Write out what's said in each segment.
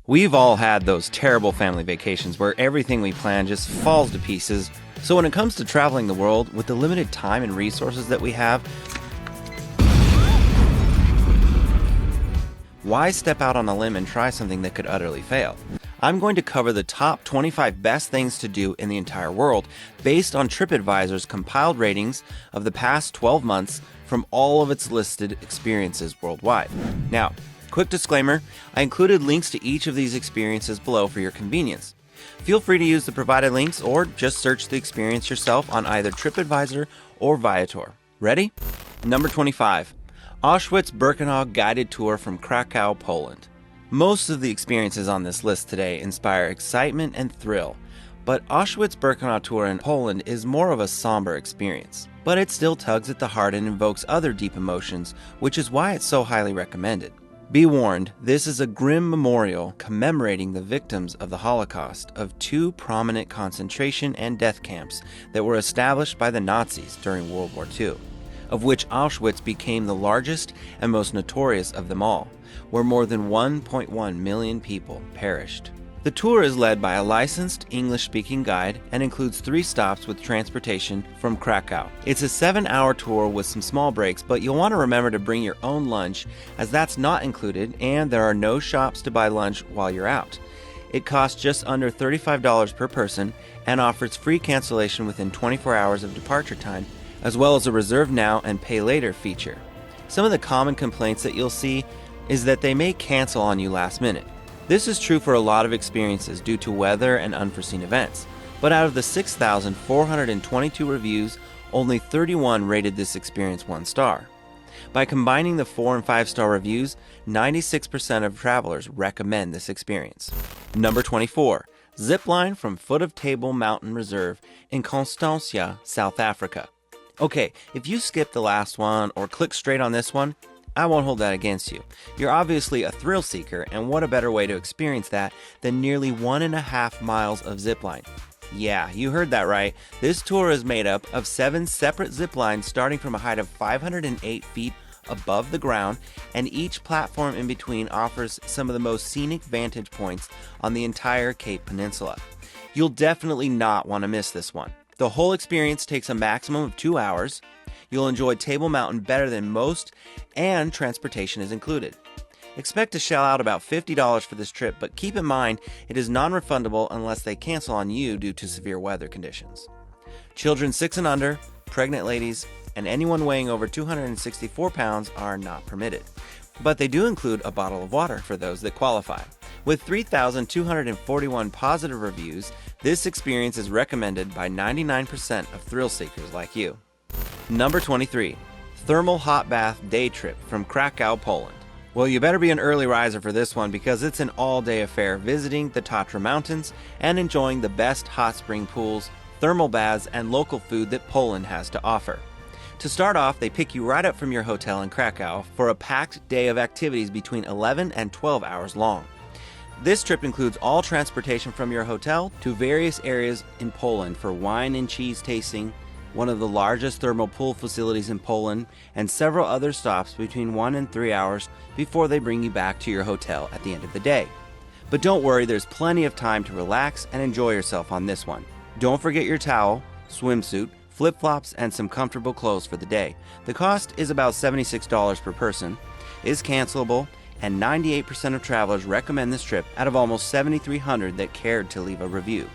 We've all had those terrible family vacations where everything we plan just falls to pieces. So when it comes to traveling the world with the limited time and resources that we have, why step out on a limb and try something that could utterly fail? I'm going to cover the top 25 best things to do in the entire world based on TripAdvisor's compiled ratings of the past 12 months from all of its listed experiences worldwide. Now, quick disclaimer, I included links to each of these experiences below for your convenience. Feel free to use the provided links or just search the experience yourself on either TripAdvisor or Viator. Ready? Number 25. Auschwitz guided tour from Krakow, Poland. Most of the experiences on this list today inspire excitement and thrill, but Auschwitz tour in Poland is more of a somber experience. But it still tugs at the heart and invokes other deep emotions, which is why it's so highly recommended. Be warned, this is a grim memorial commemorating the victims of the Holocaust of two prominent concentration and death camps that were established by the Nazis during World War II, of which Auschwitz became the largest and most notorious of them all, where more than 1.1 million people perished. The tour is led by a licensed English-speaking guide and includes 3 stops with transportation from Krakow. It's a 7-hour tour with some small breaks, but you'll want to remember to bring your own lunch as that's not included and there are no shops to buy lunch while you're out. It costs just under $35 per person and offers free cancellation within 24 hours of departure time, as well as a reserve now and pay later feature. Some of the common complaints that you'll see is that they may cancel on you last minute. This is true for a lot of experiences due to weather and unforeseen events, but out of the 6,422 reviews, only 31 rated this experience 1 star. By combining the 4 and 5 star reviews, 96% of travelers recommend this experience. Number 24. Zipline from Foot of Table Mountain Reserve in Constancia, South Africa. Okay, if you skip the last one or click straight on this one, I won't hold that against you. You're obviously a thrill seeker, and what a better way to experience that than nearly 1.5 miles of zipline. Yeah, you heard that right. This tour is made up of 7 separate ziplines starting from a height of 508 feet above the ground, and each platform in between offers some of the most scenic vantage points on the entire Cape Peninsula. You'll definitely not want to miss this one. The whole experience takes a maximum of 2 hours. You'll enjoy Table Mountain better than most, and transportation is included. Expect to shell out about $50 for this trip, but keep in mind it is non-refundable unless they cancel on you due to severe weather conditions. Children 6 and under, pregnant ladies, and anyone weighing over 264 pounds are not permitted. But they do include a bottle of water for those that qualify. With 3,241 positive reviews, this experience is recommended by 99% of thrill seekers like you. Number 23. Thermal Hot Bath Day Trip from Krakow, Poland. Well, you better be an early riser for this one because it's an all-day affair visiting the Tatra Mountains and enjoying the best hot spring pools, thermal baths, and local food that Poland has to offer. To start off, they pick you right up from your hotel in Krakow for a packed day of activities between 11 and 12 hours long. This trip includes all transportation from your hotel to various areas in Poland for wine and cheese tasting, one of the largest thermal pool facilities in Poland, and several other stops between 1 and 3 hours before they bring you back to your hotel at the end of the day. But don't worry, there's plenty of time to relax and enjoy yourself on this one. Don't forget your towel, swimsuit, flip-flops, and some comfortable clothes for the day. The cost is about $76 per person, is cancelable, and 98% of travelers recommend this trip out of almost 7,300 that cared to leave a review.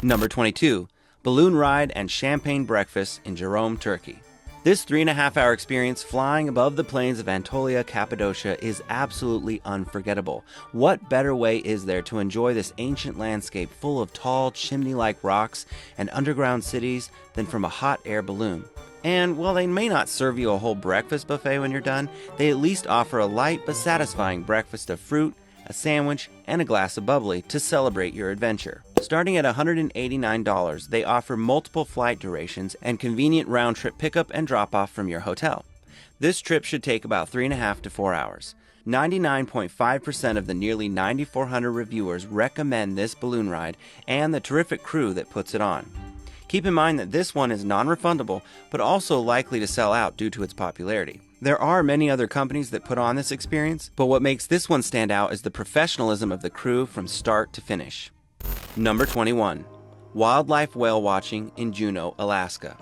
Number 22. Balloon ride and champagne breakfast in Jerome, Turkey. This 3.5-hour experience flying above the plains of Anatolia, Cappadocia is absolutely unforgettable. What better way is there to enjoy this ancient landscape full of tall, chimney-like rocks and underground cities than from a hot air balloon? And while they may not serve you a whole breakfast buffet when you're done, they at least offer a light but satisfying breakfast of fruit, a sandwich, and a glass of bubbly to celebrate your adventure. Starting at $189, they offer multiple flight durations and convenient round-trip pickup and drop-off from your hotel. This trip should take about 3.5 to 4 hours. 99.5% of the nearly 9,400 reviewers recommend this balloon ride and the terrific crew that puts it on. Keep in mind that this one is non-refundable, but also likely to sell out due to its popularity. There are many other companies that put on this experience, but what makes this one stand out is the professionalism of the crew from start to finish. Number 21. Wildlife whale watching in Juneau, Alaska.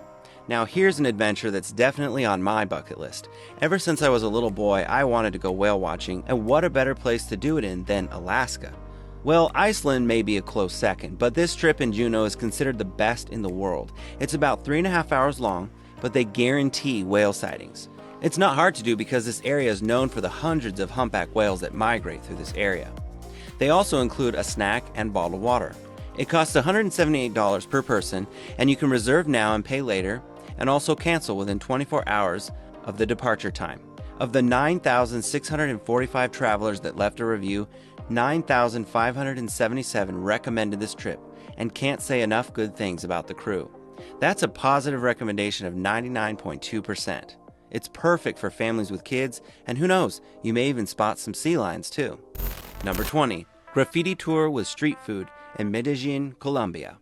Now here's an adventure that's definitely on my bucket list. Ever since I was a little boy, I wanted to go whale watching, and what a better place to do it in than Alaska. Well, Iceland may be a close second, but this trip in Juneau is considered the best in the world. It's about 3.5 hours long, but they guarantee whale sightings. It's not hard to do because this area is known for the hundreds of humpback whales that migrate through this area. They also include a snack and bottled water. It costs $178 per person, and you can reserve now and pay later, and also cancel within 24 hours of the departure time. Of the 9,645 travelers that left a review, 9,577 recommended this trip and can't say enough good things about the crew. That's a positive recommendation of 99.2%. It's perfect for families with kids, and who knows, you may even spot some sea lions too. Number 20. Graffiti Tour with street food in Medellin, Colombia.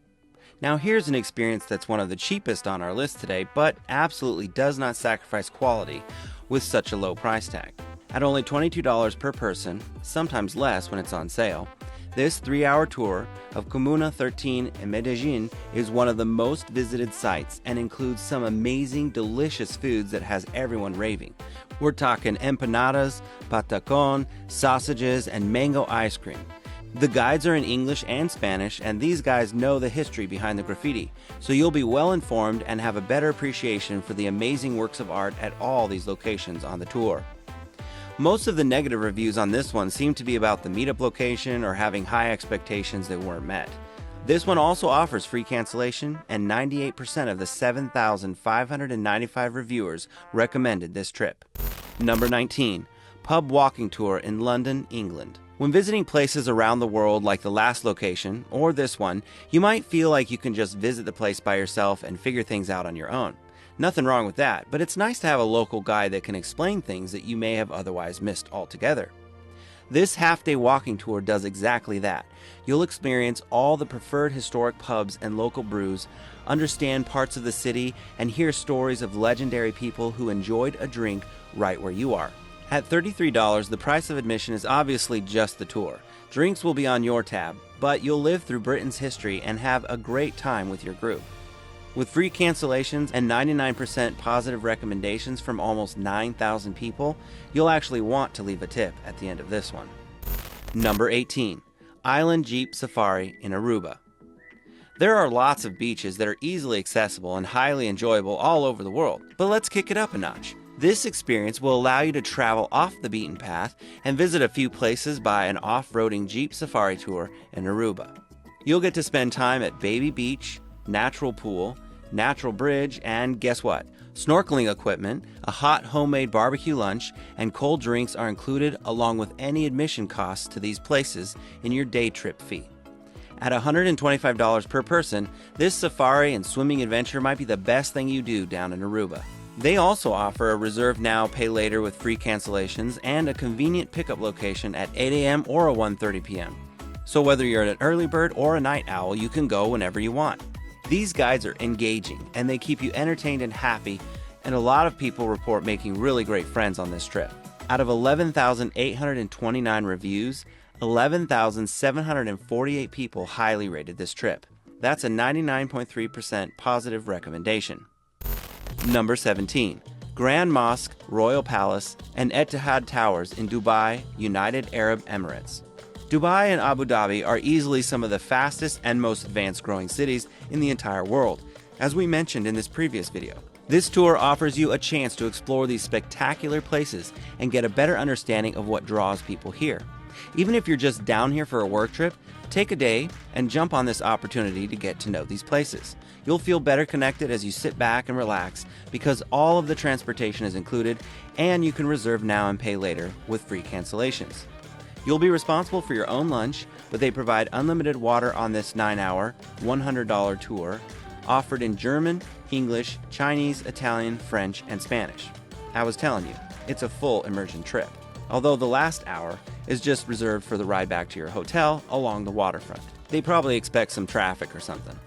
Now here's an experience that's one of the cheapest on our list today, but absolutely does not sacrifice quality with such a low price tag. At only $22 per person, sometimes less when it's on sale, this 3-hour tour of Comuna 13 in Medellin is one of the most visited sites and includes some amazing, delicious foods that has everyone raving. We're talking empanadas, patacon, sausages, and mango ice cream. The guides are in English and Spanish, and these guys know the history behind the graffiti, so you'll be well informed and have a better appreciation for the amazing works of art at all these locations on the tour. Most of the negative reviews on this one seem to be about the meetup location or having high expectations that weren't met. This one also offers free cancellation, and 98% of the 7,595 reviewers recommended this trip. Number 19. Pub walking tour in London, England. When visiting places around the world like the last location, or this one, you might feel like you can just visit the place by yourself and figure things out on your own. Nothing wrong with that, but it's nice to have a local guide that can explain things that you may have otherwise missed altogether. This half-day walking tour does exactly that. You'll experience all the preferred historic pubs and local brews, understand parts of the city, and hear stories of legendary people who enjoyed a drink right where you are. At $33, the price of admission is obviously just the tour. Drinks will be on your tab, but you'll live through Britain's history and have a great time with your group. With free cancellations and 99% positive recommendations from almost 9,000 people, you'll actually want to leave a tip at the end of this one. Number 18. Island Jeep Safari in Aruba. There are lots of beaches that are easily accessible and highly enjoyable all over the world, but let's kick it up a notch. This experience will allow you to travel off the beaten path and visit a few places by an off-roading Jeep Safari tour in Aruba. You'll get to spend time at Baby Beach, Natural Pool, Natural Bridge, and guess what? Snorkeling equipment, a hot homemade barbecue lunch, and cold drinks are included along with any admission costs to these places in your day trip fee. At $125 per person, this safari and swimming adventure might be the best thing you do down in Aruba. They also offer a reserve now, pay later with free cancellations and a convenient pickup location at 8 a.m. or a 1:30 p.m. So whether you're an early bird or a night owl, you can go whenever you want. These guides are engaging and they keep you entertained and happy, and a lot of people report making really great friends on this trip. Out of 11,829 reviews, 11,748 people highly rated this trip. That's a 99.3% positive recommendation. Number 17. Grand Mosque, Royal Palace, and Etihad Towers in Dubai, United Arab Emirates. Dubai and Abu Dhabi are easily some of the fastest and most advanced growing cities in the entire world, as we mentioned in this previous video. This tour offers you a chance to explore these spectacular places and get a better understanding of what draws people here. Even if you're just down here for a work trip, take a day and jump on this opportunity to get to know these places. You'll feel better connected as you sit back and relax because all of the transportation is included, and you can reserve now and pay later with free cancellations. You'll be responsible for your own lunch, but they provide unlimited water on this 9-hour, $100 tour, offered in German, English, Chinese, Italian, French, and Spanish. I was telling you, it's a full immersion trip, although the last hour is just reserved for the ride back to your hotel along the waterfront. They probably expect some traffic or something.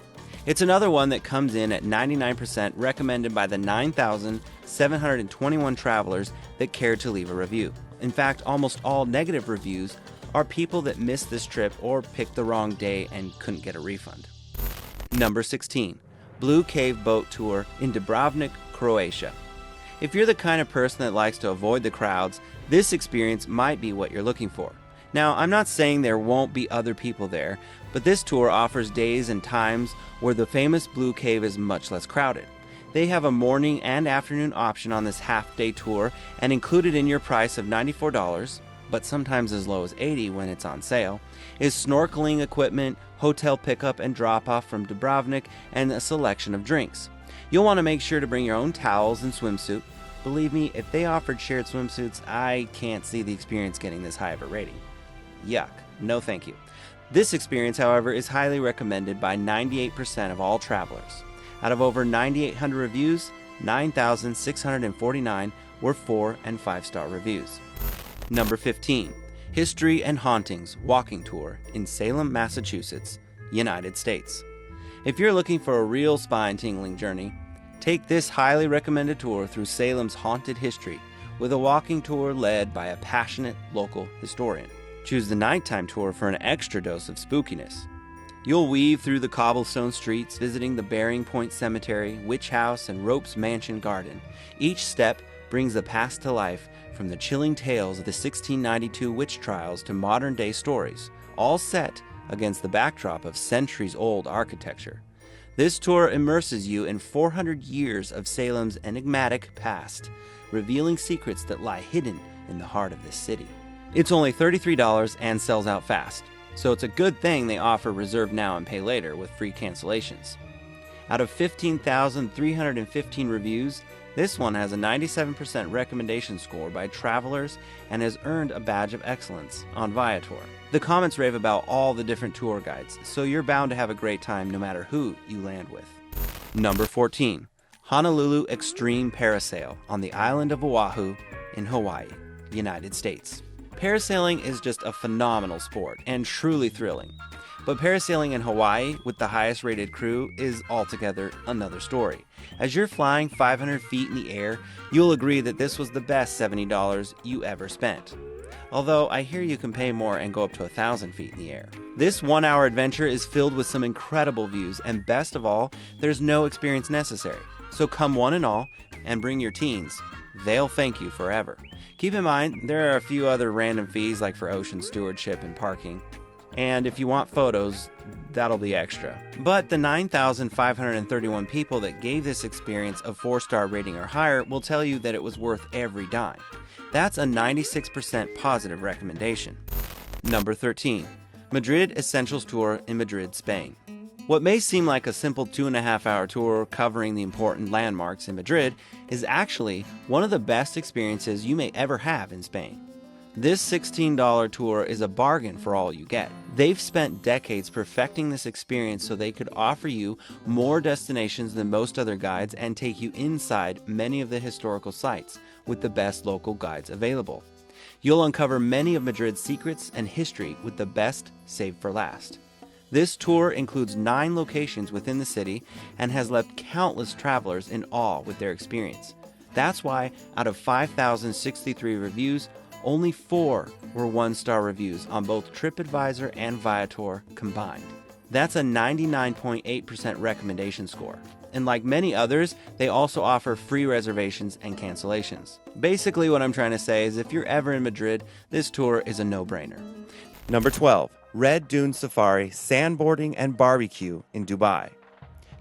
It's another one that comes in at 99% recommended by the 9,721 travelers that cared to leave a review. In fact, almost all negative reviews are people that missed this trip or picked the wrong day and couldn't get a refund. Number 16. Blue Cave Boat Tour in Dubrovnik, Croatia. If you're the kind of person that likes to avoid the crowds, this experience might be what you're looking for. Now, I'm not saying there won't be other people there, but this tour offers days and times where the famous Blue Cave is much less crowded. They have a morning and afternoon option on this half-day tour, and included in your price of $94, but sometimes as low as $80 when it's on sale, is snorkeling equipment, hotel pickup and drop-off from Dubrovnik, and a selection of drinks. You'll want to make sure to bring your own towels and swimsuit. Believe me, if they offered shared swimsuits, I can't see the experience getting this high of a rating. Yuck. No thank you. This experience, however, is highly recommended by 98% of all travelers. Out of over 9,800 reviews, 9,649 were 4- and 5-star reviews. Number 15. History and Hauntings Walking Tour in Salem, Massachusetts, United States. If you're looking for a real spine-tingling journey, take this highly recommended tour through Salem's haunted history with a walking tour led by a passionate local historian. Choose the nighttime tour for an extra dose of spookiness. You'll weave through the cobblestone streets, visiting the Bearing Point Cemetery, Witch House, and Rope's Mansion Garden. Each step brings the past to life, from the chilling tales of the 1692 witch trials to modern-day stories, all set against the backdrop of centuries-old architecture. This tour immerses you in 400 years of Salem's enigmatic past, revealing secrets that lie hidden in the heart of this city. It's only $33 and sells out fast, so it's a good thing they offer reserve now and pay later with free cancellations. Out of 15,315 reviews, this one has a 97% recommendation score by travelers and has earned a badge of excellence on Viator. The comments rave about all the different tour guides, so you're bound to have a great time no matter who you land with. Number 14. Honolulu Xtreme Parasail on the island of Oahu in Hawaii, United States. Parasailing is just a phenomenal sport and truly thrilling. But parasailing in Hawaii with the highest rated crew is altogether another story. As you're flying 500 feet in the air, you'll agree that this was the best $70 you ever spent. Although I hear you can pay more and go up to 1,000 feet in the air. This 1-hour adventure is filled with some incredible views, and best of all, there's no experience necessary. So come one and all and bring your teens. They'll thank you forever. Keep in mind, there are a few other random fees like for ocean stewardship and parking. And if you want photos, that'll be extra. But the 9,531 people that gave this experience a 4-star rating or higher will tell you that it was worth every dime. That's a 96% positive recommendation. Number 13. Madrid Essentials Tour in Madrid, Spain. What may seem like a simple 2.5-hour tour covering the important landmarks in Madrid is actually one of the best experiences you may ever have in Spain. This $16 tour is a bargain for all you get. They've spent decades perfecting this experience so they could offer you more destinations than most other guides and take you inside many of the historical sites with the best local guides available. You'll uncover many of Madrid's secrets and history with the best saved for last. This tour includes 9 locations within the city and has left countless travelers in awe with their experience. That's why, out of 5,063 reviews, only 4 were 1-star reviews on both TripAdvisor and Viator combined. That's a 99.8% recommendation score. And like many others, they also offer free reservations and cancellations. Basically, what I'm trying to say is if you're ever in Madrid, this tour is a no-brainer. Number 12. Red Dune Safari, Sandboarding and Barbecue in Dubai.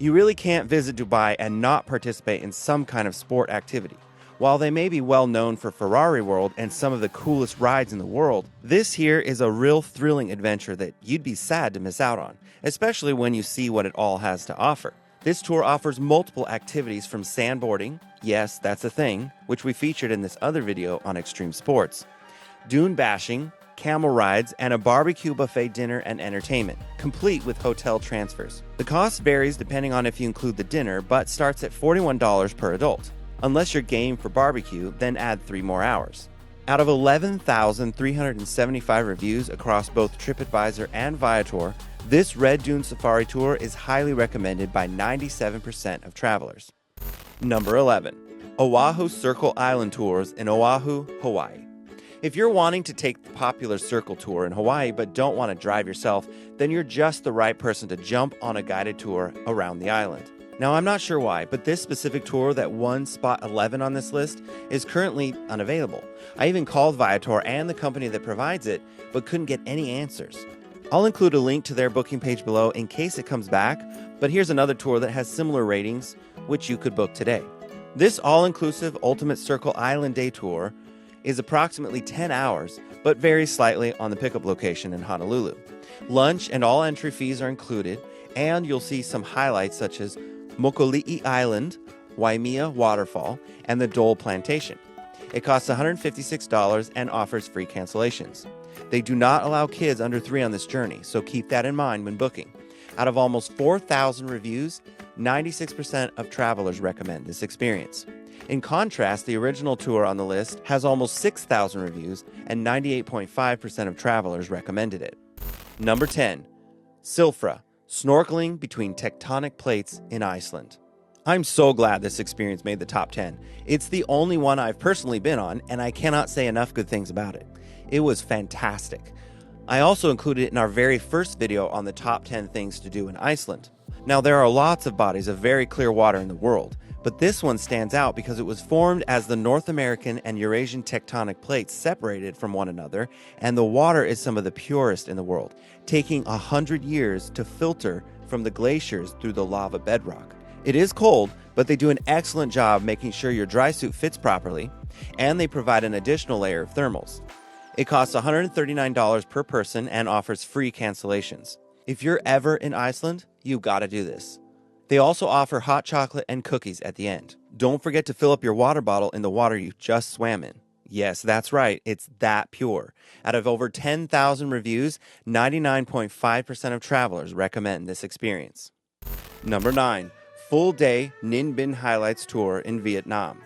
You really can't visit Dubai and not participate in some kind of sport activity. While they may be well known for Ferrari World and some of the coolest rides in the world, this here is a real thrilling adventure that you'd be sad to miss out on, especially when you see what it all has to offer. This tour offers multiple activities from sandboarding, yes, that's a thing, which we featured in this other video on extreme sports, dune bashing, camel rides, and a barbecue buffet dinner and entertainment, complete with hotel transfers. The cost varies depending on if you include the dinner, but starts at $41 per adult. Unless you're game for barbecue, then add 3 more hours. Out of 11,375 reviews across both TripAdvisor and Viator, This Red Dune Safari tour is highly recommended by 97% of travelers. Number 11. Oahu Circle Island Tours in Oahu, Hawaii. If you're wanting to take the popular Circle Tour in Hawaii but don't want to drive yourself, then you're just the right person to jump on a guided tour around the island. Now, I'm not sure why, but this specific tour that won spot 11 on this list is currently unavailable. I even called Viator and the company that provides it, but couldn't get any answers. I'll include a link to their booking page below in case it comes back, but here's another tour that has similar ratings, which you could book today. This all-inclusive Ultimate Circle Island Day Tour is approximately 10 hours, but varies slightly on the pickup location in Honolulu. Lunch and all entry fees are included, and you'll see some highlights such as Mokuli'i Island, Waimea Waterfall, and the Dole Plantation. It costs $156 and offers free cancellations. They do not allow kids under 3 on this journey, so keep that in mind when booking. Out of almost 4,000 reviews, 96% of travelers recommend this experience. In contrast, the original tour on the list has almost 6,000 reviews, and 98.5% of travelers recommended it. Number 10. Silfra, snorkeling between tectonic plates in Iceland. I'm so glad this experience made the top 10. It's the only one I've personally been on, and I cannot say enough good things about it. It was fantastic. I also included it in our very first video on the top 10 things to do in Iceland. Now, there are lots of bodies of very clear water in the world, but this one stands out because it was formed as the North American and Eurasian tectonic plates separated from one another, and the water is some of the purest in the world, taking 100 years to filter from the glaciers through the lava bedrock. It is cold, but they do an excellent job making sure your dry suit fits properly, and they provide an additional layer of thermals. It costs $139 per person and offers free cancellations. If you're ever in Iceland, you've got to do this. They also offer hot chocolate and cookies at the end. Don't forget to fill up your water bottle in the water you just swam in. Yes, that's right, it's that pure. Out of over 10,000 reviews, 99.5% of travelers recommend this experience. Number 9. Full Day Ninh Bình Highlights Tour in Vietnam.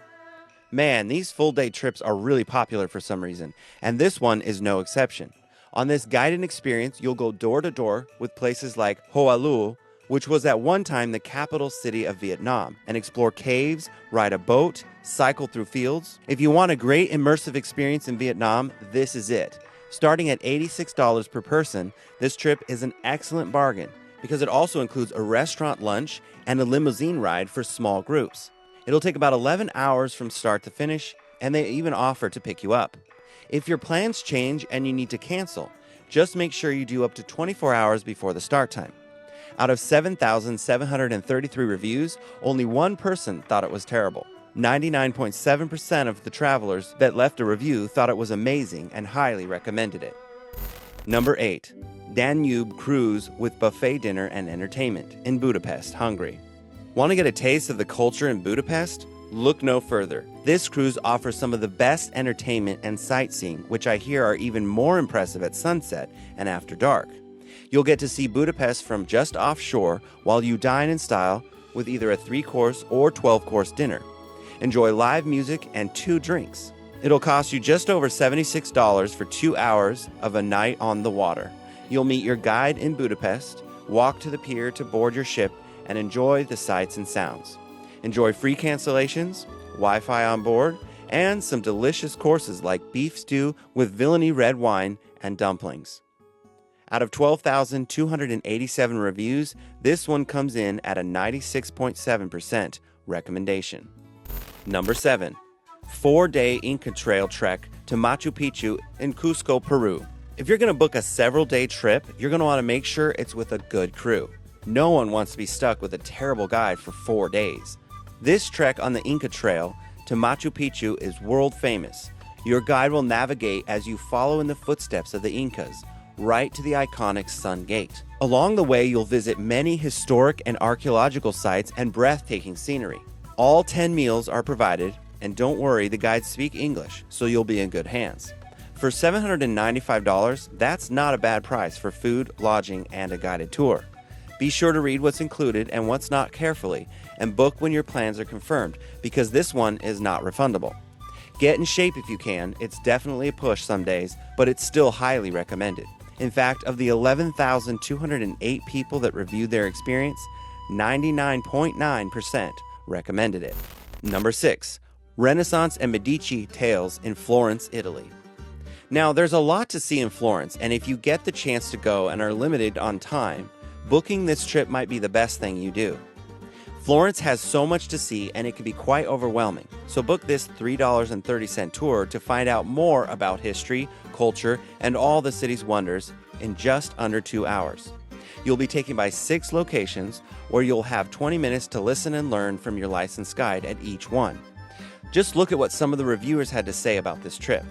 Man, these full-day trips are really popular for some reason, and this one is no exception. On this guided experience, you'll go door to door with places like Hoa Lu, which was at one time the capital city of Vietnam, and explore caves, ride a boat, cycle through fields. If you want a great immersive experience in Vietnam, this is it. Starting at $86 per person, this trip is an excellent bargain because it also includes a restaurant lunch and a limousine ride for small groups. It'll take about 11 hours from start to finish, and they even offer to pick you up. If your plans change and you need to cancel, just make sure you do up to 24 hours before the start time. Out of 7,733 reviews, only one person thought it was terrible. 99.7% of the travelers that left a review thought it was amazing and highly recommended it. Number 8. Danube Cruise with buffet dinner and entertainment in Budapest, Hungary. Want to get a taste of the culture in Budapest? Look no further. This cruise offers some of the best entertainment and sightseeing, which I hear are even more impressive at sunset and after dark. You'll get to see Budapest from just offshore while you dine in style with either a 3-course or 12-course dinner. Enjoy live music and 2 drinks. It'll cost you just over $76 for 2 hours of a night on the water. You'll meet your guide in Budapest, walk to the pier to board your ship, and enjoy the sights and sounds. Enjoy free cancellations, Wi-Fi on board, and some delicious courses like beef stew with villainy red wine and dumplings. Out of 12,287 reviews, this one comes in at a 96.7% recommendation. Number 7. 4-day Inca Trail trek to Machu Picchu in Cusco, Peru. If you're going to book a several-day trip, you're going to want to make sure it's with a good crew. No one wants to be stuck with a terrible guide for 4 days. This trek on the Inca Trail to Machu Picchu is world famous. Your guide will navigate as you follow in the footsteps of the Incas, right to the iconic Sun Gate. Along the way, you'll visit many historic and archaeological sites and breathtaking scenery. All 10 meals are provided, and don't worry, the guides speak English, so you'll be in good hands. For $795, that's not a bad price for food, lodging, and a guided tour. Be sure to read what's included and what's not carefully, and book when your plans are confirmed, because this one is not refundable. Get in shape if you can. It's definitely a push some days, but it's still highly recommended. In fact, of the 11,208 people that reviewed their experience, 99.9% recommended it. Number 6. Renaissance and Medici Tales in Florence, Italy. Now, there's a lot to see in Florence, and if you get the chance to go and are limited on time, booking this trip might be the best thing you do. Florence has so much to see, and it can be quite overwhelming, so book this $3.30 tour to find out more about history, culture, and all the city's wonders in just under 2 hours. You'll be taken by 6 locations where you'll have 20 minutes to listen and learn from your licensed guide at each one. Just look at what some of the reviewers had to say about this trip.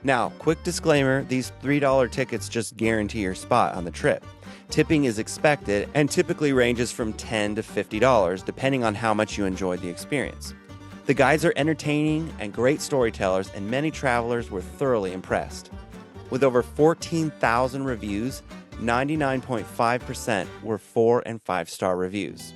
Now, quick disclaimer, these $3 tickets just guarantee your spot on the trip. Tipping is expected and typically ranges from $10 to $50 depending on how much you enjoyed the experience. The guides are entertaining and great storytellers, and many travelers were thoroughly impressed. With over 14,000 reviews, 99.5% were 4- and 5-star reviews.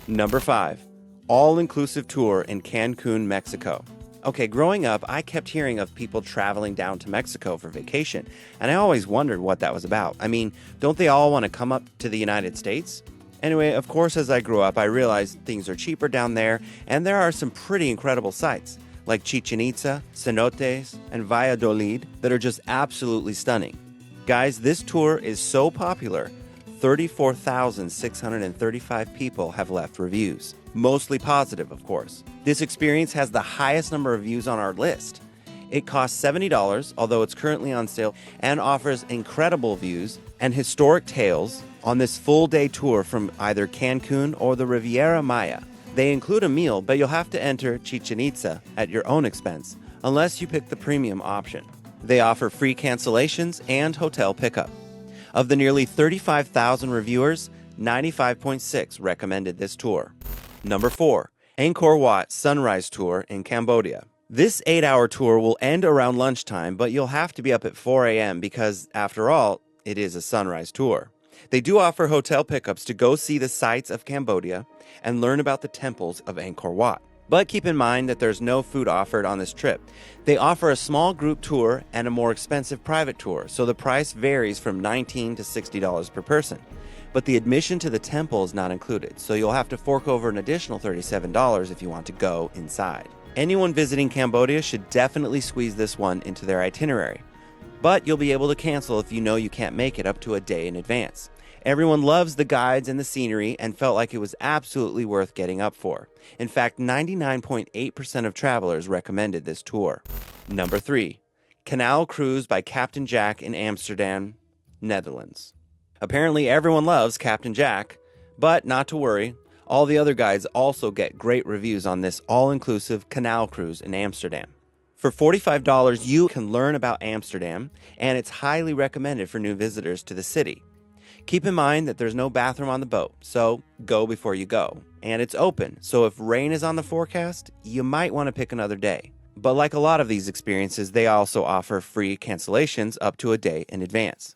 Number 5. All-inclusive tour in Cancun, Mexico. Okay, growing up, I kept hearing of people traveling down to Mexico for vacation, and I always wondered what that was about. I mean, don't they all want to come up to the United States? Anyway, of course, as I grew up, I realized things are cheaper down there, and there are some pretty incredible sites, like Chichen Itza, cenotes, and Valladolid, that are just absolutely stunning. Guys, this tour is so popular, 34,635 people have left reviews. Mostly positive, of course. This experience has the highest number of views on our list. It costs $70, although it's currently on sale, and offers incredible views and historic tales on this full-day tour from either Cancun or the Riviera Maya. They include a meal, but you'll have to enter Chichen Itza at your own expense, unless you pick the premium option. They offer free cancellations and hotel pickup. Of the nearly 35,000 reviewers, 95.6 recommended this tour. Number 4. Angkor Wat Sunrise Tour in Cambodia. This 8-hour tour will end around lunchtime, but you'll have to be up at 4 a.m. because, after all, it is a sunrise tour. They do offer hotel pickups to go see the sights of Cambodia and learn about the temples of Angkor Wat. But keep in mind that there's no food offered on this trip. They offer a small group tour and a more expensive private tour, so the price varies from $19 to $60 per person. But the admission to the temple is not included, so you'll have to fork over an additional $37 if you want to go inside. Anyone visiting Cambodia should definitely squeeze this one into their itinerary. But you'll be able to cancel if you know you can't make it up to a day in advance. Everyone loves the guides and the scenery and felt like it was absolutely worth getting up for. In fact, 99.8% of travelers recommended this tour. Number 3. Canal Cruise by Captain Jack in Amsterdam, Netherlands. Apparently everyone loves Captain Jack, but not to worry, all the other guides also get great reviews on this all-inclusive canal cruise in Amsterdam. For $45, you can learn about Amsterdam, and it's highly recommended for new visitors to the city. Keep in mind that there's no bathroom on the boat, so go before you go. And it's open, so if rain is on the forecast, you might want to pick another day. But like a lot of these experiences, they also offer free cancellations up to a day in advance.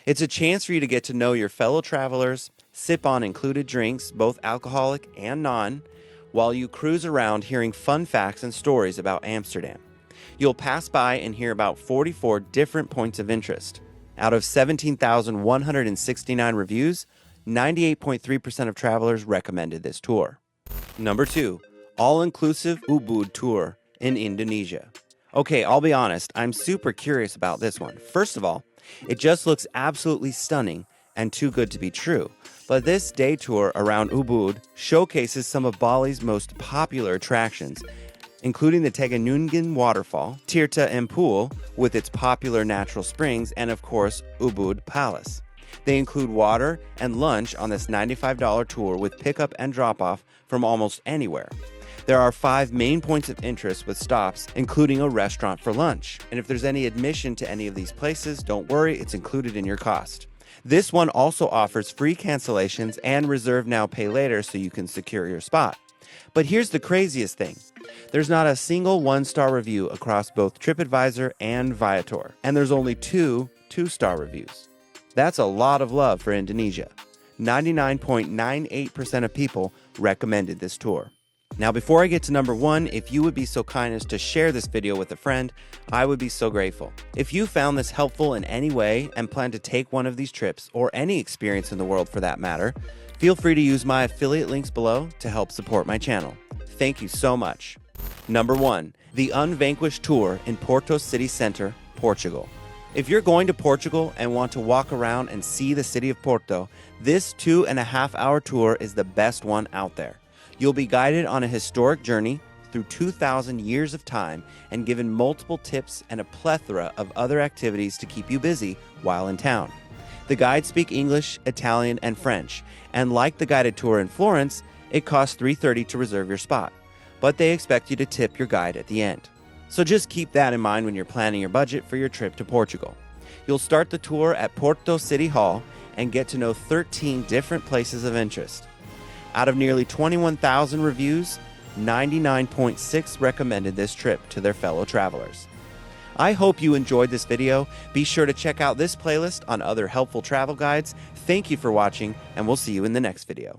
It's a chance for you to get to know your fellow travelers, sip on included drinks, both alcoholic and non, while you cruise around hearing fun facts and stories about Amsterdam. You'll pass by and hear about 44 different points of interest. Out of 17,169 reviews, 98.3% of travelers recommended this tour. Number 2. All-inclusive Ubud Tour in Indonesia. Okay, I'll be honest, I'm super curious about this one. First of all, it just looks absolutely stunning and too good to be true. But this day tour around Ubud showcases some of Bali's most popular attractions, including the Teganungan Waterfall, Tirta Empul with its popular natural springs, and of course, Ubud Palace. They include water and lunch on this $95 tour with pickup and drop-off from almost anywhere. There are 5 main points of interest with stops, including a restaurant for lunch. And if there's any admission to any of these places, don't worry, it's included in your cost. This one also offers free cancellations and reserve now, pay later so you can secure your spot. But here's the craziest thing. There's not a single 1-star review across both TripAdvisor and Viator, and there's only 2 2-star reviews. That's a lot of love for Indonesia. 99.98% of people recommended this tour. Now, before I get to number 1, if you would be so kind as to share this video with a friend, I would be so grateful. If you found this helpful in any way and plan to take one of these trips, or any experience in the world for that matter, feel free to use my affiliate links below to help support my channel. Thank you so much. Number 1, the Unvanquished Tour in Porto City Centre, Portugal. If you're going to Portugal and want to walk around and see the city of Porto, this 2.5-hour tour is the best one out there. You'll be guided on a historic journey through 2,000 years of time and given multiple tips and a plethora of other activities to keep you busy while in town. The guides speak English, Italian, and French, and like the guided tour in Florence, it costs $3.30 to reserve your spot, but they expect you to tip your guide at the end. So just keep that in mind when you're planning your budget for your trip to Portugal. You'll start the tour at Porto City Hall and get to know 13 different places of interest. Out of nearly 21,000 reviews, 99.6 recommended this trip to their fellow travelers. I hope you enjoyed this video. Be sure to check out this playlist on other helpful travel guides. Thank you for watching, and we'll see you in the next video.